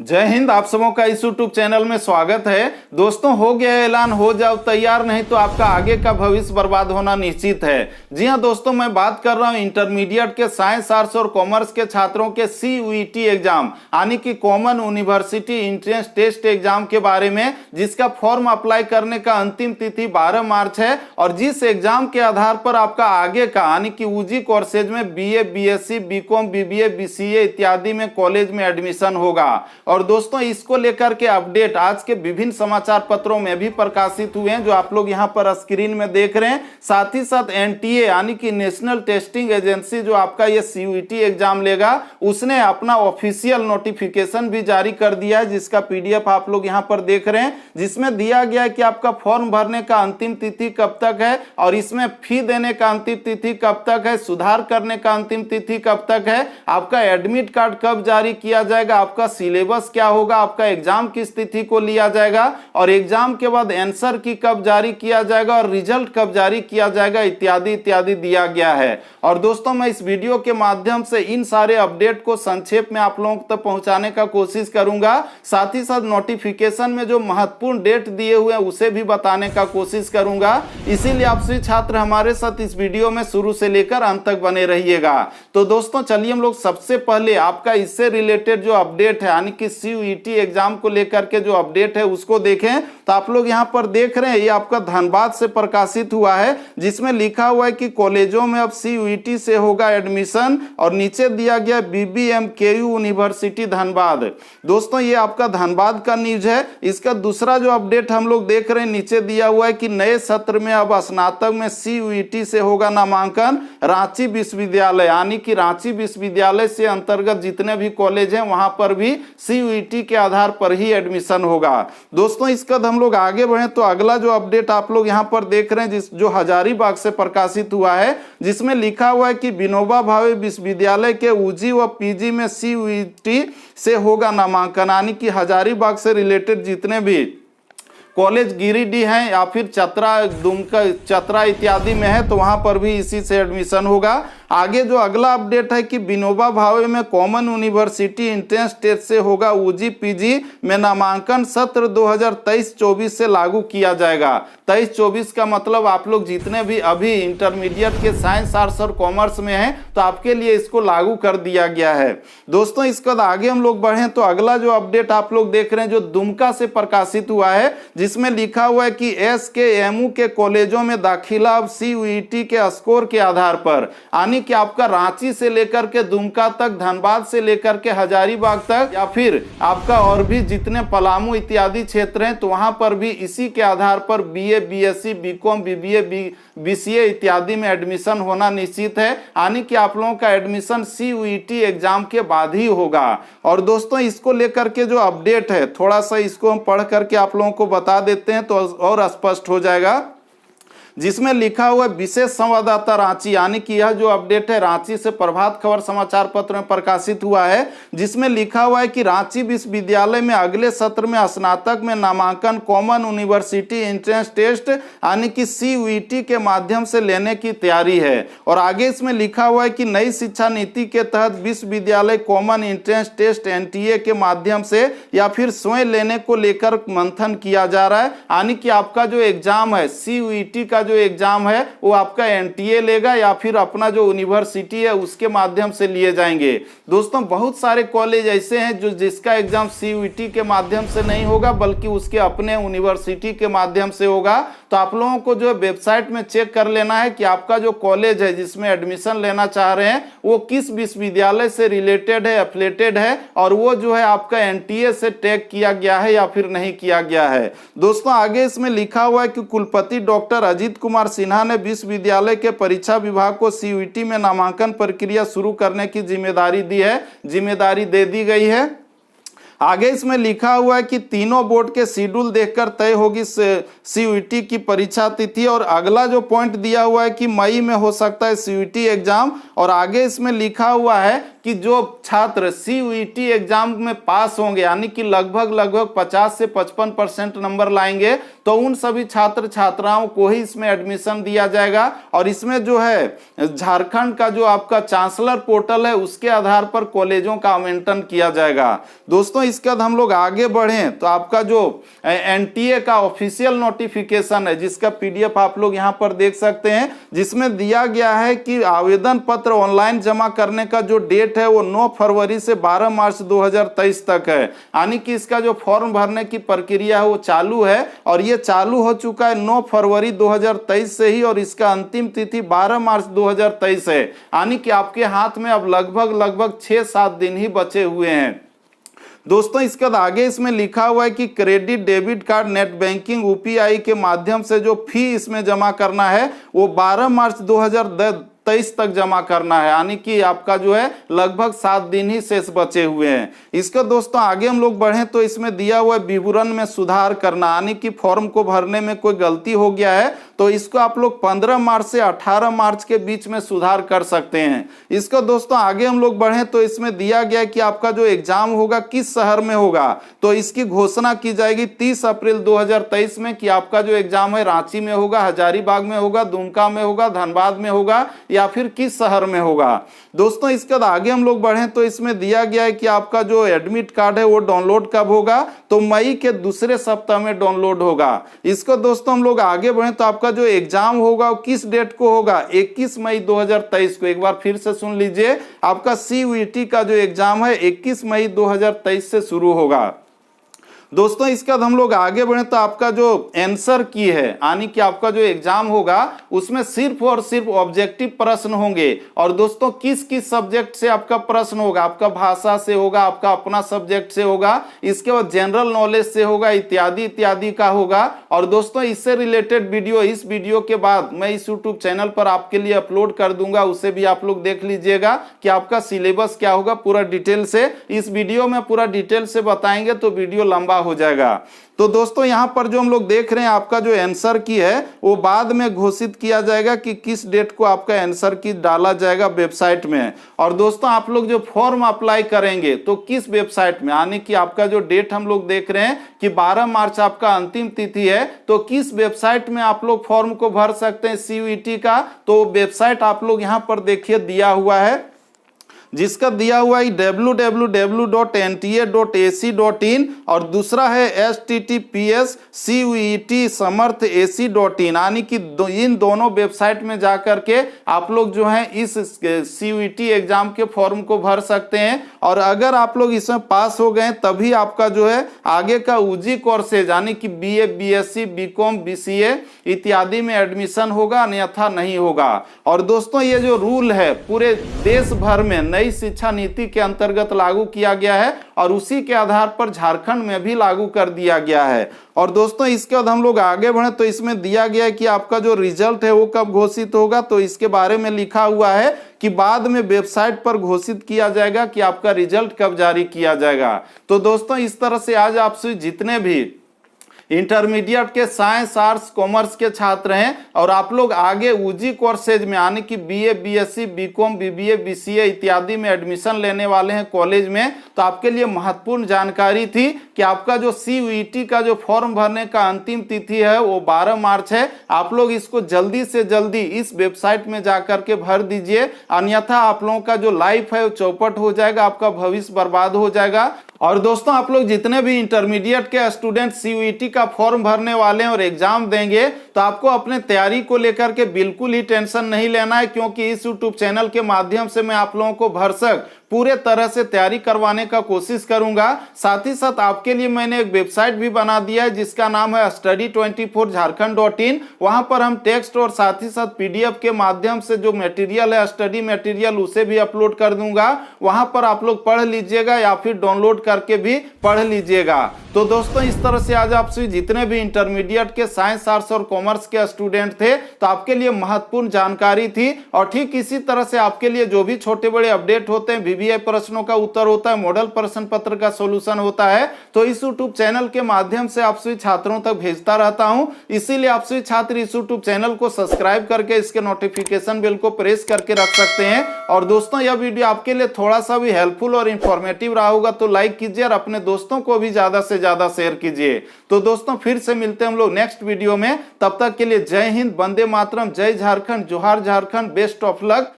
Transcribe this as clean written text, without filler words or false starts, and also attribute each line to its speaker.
Speaker 1: जय हिंद। आप सबों का इस यूट्यूब चैनल में स्वागत है। दोस्तों, हो गया ऐलान, हो जाओ तैयार, नहीं तो आपका आगे का भविष्य बर्बाद होना निश्चित है। जी हां दोस्तों, मैं बात कर रहा हूं इंटरमीडिएट के साइंस, आर्ट्स और कॉमर्स के छात्रों के CUET एग्जाम यानी कि common university entrance test exam के बारे में, जिसका फॉर्म अप्लाई करने का अंतिम तिथि 12 मार्च है और जिस एग्जाम के आधार पर आपका आगे का यानी कि UG कोर्सेज में BA, BSc, BCom, BBA, BCA इत्यादि में कॉलेज में एडमिशन होगा। और दोस्तों, इसको लेकर के अपडेट आज के विभिन्न समाचार पत्रों में भी प्रकाशित हुए हैं, जो आप लोग यहां पर स्क्रीन में देख रहे हैं। साथ ही साथ NTA यानी कि नेशनल टेस्टिंग एजेंसी, जो आपका ये CUET एग्जाम लेगा, उसने अपना ऑफिशियल नोटिफिकेशन भी जारी कर दिया है, जिसका PDF आप लोग यहां पर देख रहे हैं, जिसमें दिया गया है कि आपका फॉर्म भरने का अंतिम तिथि कब तक है और इसमें फी देने का अंतिम तिथि कब तक है, सुधार करने का अंतिम तिथि कब तक है, आपका एडमिट कार्ड कब जारी किया जाएगा, आपका सिलेबस क्या होगा, आपका एग्जाम किस तिथि को लिया जाएगा और एग्जाम के बाद आंसर की कब जारी किया जाएगा और रिजल्ट कब जारी किया जाएगा इत्यादि इत्यादि दिया गया है। और दोस्तों, मैं इस वीडियो के माध्यम से इन सारे अपडेट को संक्षेप में आप लोगों तक पहुंचाने का कोशिश करूंगा। साथ ही साथ नोटिफिकेशन में जो महत्वपूर्ण डेट दिए हुए हैं उसे भी बताने का कोशिश करूंगा। इसीलिए आप सभी छात्र हमारे साथ इस वीडियो में शुरू से लेकर अंत तक बने रहिएगा। तो दोस्तों, चलिए हम लोग सबसे पहले आपका इससे रिलेटेड जो अपडेट है यानी कि CUET एग्जाम को लेकर के जो अपडेट है उसको देखें। तो आप लोग यहां पर देख रहे हैं, ये आपका धनबाद से प्रकाशित हुआ है, जिसमें लिखा हुआ है कि कॉलेजों में अब CUET से होगा एडमिशन और नीचे दिया गया BBMKU यूनिवर्सिटी धनबाद। दोस्तों, ये आपका धनबाद का न्यूज है। इसका दूसरा जो अपडेट हम लोग देख रहे हैं, नीचे दिया हुआ है कि नए सत्र में अब स्नातक में CUET से होगा नामांकन। रांची विश्वविद्यालय यानी कि रांची विश्वविद्यालय से अंतर्गत जितने भी कॉलेज हैं वहां पर भी CUET के आधार पर ही एडमिशन होगा। दोस्तों, इसका हम लोग आगे बढ़े तो अगला जो अपडेट आप लोग यहां पर देख रहे हैं, जो हजारीबाग से प्रकाशित हुआ है, जिसमें लिखा हुआ है कि विनोबा भावे विश्वविद्यालय के UG व PG में CUET से होगा नामांकन। यानी कि हजारीबाग से रिलेटेड जितने भी कॉलेज गिरिडीह हैं या फिर चतरा, दुमका, चतरा इत्यादि में है तो वहां पर भी इसी से एडमिशन होगा। आगे जो अगला अपडेट है कि विनोबा भावे में कॉमन यूनिवर्सिटी एंट्रेंस टेस्ट से होगा UG PG में नामांकन सत्र 2023-24 से लागू किया जाएगा। 23-24 का मतलब आप लोग जितने भी अभी इंटरमीडिएट के साइंस, आर्ट्स और कॉमर्स में हैं तो आपके लिए इसको लागू कर दिया गया है। दोस्तों, इसके बाद आगे हम लोग बढ़े तो अगला जो अपडेट आप लोग देख रहे हैं, जो दुमका से प्रकाशित हुआ है, जिसमें लिखा हुआ है कि SKMU के कॉलेजों में दाखिला अब CUET के स्कोर के आधार पर, यानी कि आपका रांची से लेकर के दुमका तक, धनबाद से लेकर के हजारीबाग तक या फिर आपका और भी जितने पलामू इत्यादि क्षेत्र हैं तो वहां पर भी इसी के आधार पर BA, BSc, BCom, BBA, BCA इत्यादि में एडमिशन होना निश्चित है। यानी कि आप लोगों का एडमिशन CUET एग्जाम के बाद ही होगा। और दोस्तों, इसको लेकर के जो अपडेट है, थोड़ा सा इसको हम पढ़ करके आप लोगों को बता देते हैं तो और स्पष्ट हो जाएगा। जिसमें लिखा हुआ है विशेष संवाददाता रांची, यानी कि यह जो अपडेट है रांची से प्रभात खबर समाचार पत्र में प्रकाशित हुआ है, जिसमें लिखा हुआ है कि रांची विश्वविद्यालय में अगले सत्र में स्नातक में नामांकन कॉमन यूनिवर्सिटी एंट्रेंस टेस्ट यानी कि CUET के माध्यम से लेने की तैयारी है। और आगे इसमें लिखा हुआ है कि नई शिक्षा नीति के तहत विश्वविद्यालय कॉमन एंट्रेंस टेस्ट NTA के माध्यम से या फिर स्वयं लेने को लेकर मंथन किया जा रहा है। यानी कि आपका जो एग्जाम है CUET का जो एग्जाम है वो आपका NTA लेगा या फिर अपना जो यूनिवर्सिटी है उसके माध्यम से लिए जाएंगे। दोस्तों, बहुत सारे कॉलेज ऐसे हैं जो जिसका एग्जाम CUET के माध्यम से नहीं होगा बल्कि उसके अपने यूनिवर्सिटी के माध्यम से होगा। तो आप लोगों को जो वेबसाइट में चेक कर लेना है कि आपका जो कॉलेज है जिसमें एडमिशन लेना चाह रहे हैं वो किस विश्वविद्यालय से रिलेटेड है, एफिलिएटेड है और वो जो है आपका NTA से टैग किया गया है या फिर नहीं किया गया है। दोस्तों, आगे इसमें लिखा हुआ है कि कुलपति डॉक्टर अजीत कुमार सिन्हा ने विश्वविद्यालय के परीक्षा विभाग को CUET में नामांकन प्रक्रिया शुरू करने की जिम्मेदारी दे दी गई है। आगे इसमें लिखा हुआ है कि तीनों बोर्ड के शेड्यूल देखकर तय होगी CUET की परीक्षा तिथि। और अगला जो पॉइंट दिया हुआ है कि मई में हो सकता है CUET एग्जाम। और आगे इसमें लिखा हुआ है कि जो छात्र CUET एग्जाम में पास होंगे यानी कि लगभग 50 से 55% नंबर लाएंगे तो उन सभी छात्र छात्राओं को ही इसमें एडमिशन दिया जाएगा। और इसमें जो है झारखंड का जो आपका चांसलर पोर्टल है उसके आधार पर कॉलेजों का आवंटन किया जाएगा। दोस्तों इसके बाद हम लोग आगे बढ़ें तो आपका जो NTA का ऑफिशियल नोटिफिकेशन है जिसका PDF आप लोग यहाँ पर देख सकते हैं, जिसमें दिया गया है कि आवेदन पत्र ऑनलाइन जमा करने का जो डेट है वो 9 फरवरी से 12 मार्च 2023 तक है। यानी कि इसका जो फॉर्म भरने की प्रक्रिया है वो चालू है और ये चालू हो चुका है 9 फरवरी 2023 से ही और इसका अंतिम तिथि 12 मार्च 2023 है। यानी कि आपके हाथ में अब लगभग 6-7 दिन ही बचे हुए हैं। दोस्तों इसके बाद आगे इसमें लिखा हुआ है कि credit debit card net banking UPI के माध्यम से जो फी इसमें जमा करना है वो 12 मार्च 2023 तक जमा करना है। यानी कि आपका जो है लगभग 7 दिन ही शेष बचे हुए हैं। इसका दोस्तों आगे हम लोग बढ़ें तो इसमें दिया हुआ विवरण में सुधार करना, यानी कि फॉर्म को भरने में कोई गलती हो गया है तो इसको आप लोग 15 मार्च से 18 मार्च के बीच में सुधार कर सकते हैं। इसका दोस्तों आगे हम लोग बढ़ें तो इसमें दिया गया है कि आपका जो एग्जाम होगा किस शहर में होगा, तो इसकी घोषणा की जाएगी 30 अप्रैल 2023 में कि आपका जो एग्जाम है रांची में होगा, हजारीबाग में होगा, दुमका में होगा, धनबाद में होगा या फिर किस शहर में होगा। दोस्तों इसके बाद आगे हम लोग बढ़ें तो इसमें दिया गया है कि आपका जो एडमिट कार्ड है वो डाउनलोड कब होगा, तो मई के दूसरे सप्ताह में डाउनलोड होगा। इसको दोस्तों हम लोग आगे बढ़ें तो आपका जो एग्जाम होगा वो किस डेट को होगा, 21 मई 2023 को। एक बार फिर से सुन लीजिए, आपका CUET का जो एग्जाम है 21 मई 2023 से शुरू होगा। दोस्तों इसके बाद हम लोग आगे बढ़े तो आपका जो आंसर की है यानी कि आपका जो एग्जाम होगा उसमें सिर्फ और सिर्फ ऑब्जेक्टिव प्रश्न होंगे। और दोस्तों किस किस सब्जेक्ट से आपका प्रश्न होगा, आपका भाषा से होगा, आपका अपना सब्जेक्ट से होगा, इसके बाद जनरल नॉलेज से होगा, इत्यादि इत्यादि का होगा। और दोस्तों इससे रिलेटेड वीडियो इस वीडियो के बाद मैं इस यूट्यूब चैनल पर आपके लिए अपलोड कर दूंगा, उसे भी आप लोग देख लीजिएगा कि आपका सिलेबस क्या होगा पूरा डिटेल से। इस वीडियो में पूरा डिटेल से बताएंगे तो वीडियो लंबा हो जाएगा। तो दोस्तों यहां पर जो हम लोग देख रहे हैं आपका जो आंसर की है वो बाद में घोषित किया जाएगा कि किस डेट को आपका आंसर की डाला जाएगा वेबसाइट में। और दोस्तों आप लोग जो फॉर्म अप्लाई करेंगे तो किस वेबसाइट में, यानी कि आपका जो डेट हम लोग देख रहे हैं कि 12 मार्च आपका अंतिम तिथि है, तो किस वेबसाइट में आप लोग फॉर्म को भर सकते हैं CUET का, तो वेबसाइट आप लोग यहां पर देखिए दिया हुआ है, जिसका दिया हुआ है www.nta.ac.in और दूसरा है https://cuet-ac.in। यानी कि इन दोनों वेबसाइट में जाकर के आप लोग जो है इस CUET एग्जाम के फॉर्म को भर सकते हैं। और अगर आप लोग इसमें पास हो गए तभी आपका जो है आगे का UG कोर्सेज यानी कि BA, BSc, BCom, BCA इत्यादि में एडमिशन होगा, अन्यथा नहीं होगा। और दोस्तों ये जो रूल है पूरे देश भर में नई शिक्षा नीति के अंतर्गत लागू किया गया है और उसी के आधार पर झारखंड में भी लागू कर दिया गया है। और दोस्तों इसके बाद हम लोग आगे बढ़े तो इसमें दिया गया है कि आपका जो रिजल्ट है वो कब घोषित होगा, तो इसके बारे में लिखा हुआ है कि बाद में वेबसाइट पर घोषित किया जाएगा कि आपका रिजल्ट कब जारी किया जाएगा। तो दोस्तों इस तरह से आज आपसे जितने भी इंटरमीडिएट के साइंस, आर्ट्स, कॉमर्स के छात्र हैं और आप लोग आगे UG कोर्सेज में यानी कि BA, BSc, BCom, BBA, BCA इत्यादि में एडमिशन लेने वाले हैं कॉलेज में, तो आपके लिए महत्वपूर्ण जानकारी थी कि आपका जो CUET का जो फॉर्म भरने का अंतिम तिथि है वो 12 मार्च है। आप लोग इसको जल्दी से जल्दी इस वेबसाइट में जाकर के भर दीजिए, अन्यथा आप लोगों का जो लाइफ है वो चौपट हो जाएगा, आपका भविष्य बर्बाद हो जाएगा। और दोस्तों आप लोग जितने भी इंटरमीडिएट के स्टूडेंट CUET का फॉर्म भरने वाले हैं और एग्जाम देंगे तो आपको अपने तैयारी को लेकर के बिल्कुल ही टेंशन नहीं लेना है, क्योंकि इस यूट्यूब चैनल के माध्यम से मैं आप लोगों को भरसक पूरे तरह से तैयारी करवाने का कोशिश करूंगा। साथ ही साथ आपके लिए मैंने एक वेबसाइट भी बना दिया है जिसका नाम है study24jharkhand.in। वहां पर हम टेक्स्ट और साथ ही साथ PDF के माध्यम से जो मटेरियल है स्टडी मटेरियल उसे भी अपलोड कर दूंगा, वहां पर आप लोग पढ़ लीजिएगा या फिर डाउनलोड करके भी पढ़ लीजिएगा। तो दोस्तों इस तरह से आज आप सभी जितने भी इंटरमीडिएट के साइंस, आर्ट्स और कॉमर्स के स्टूडेंट थे तो आपके लिए महत्वपूर्ण जानकारी थी। और ठीक इसी तरह से आपके लिए जो भी छोटे बड़े अपडेट होते हैं, वीवीआई प्रश्नों का उत्तर होता है, मॉडल प्रश्न पत्र का सॉल्यूशन होता है, तो इस यूट्यूब चैनल के माध्यम से आप सभी छात्रों तक भेजता रहता हूं। इसीलिए आप सभी छात्र इस यूट्यूब चैनल को सब्सक्राइब करके इसके नोटिफिकेशन बेल को प्रेस करके रख सकते हैं। और दोस्तों यह वीडियो आपके लिए थोड़ा सा भी हेल्पफुल और इंफॉर्मेटिव रहा होगा तो लाइक कीजिए और अपने दोस्तों को भी ज्यादा से ज्यादा शेयर कीजिए। तो दोस्तों फिर से मिलते हैं हम लोग नेक्स्ट वीडियो में। तब तक के लिए जय हिंद, वंदे मातरम, जय झारखंड, जोहार झारखंड, बेस्ट ऑफ लक।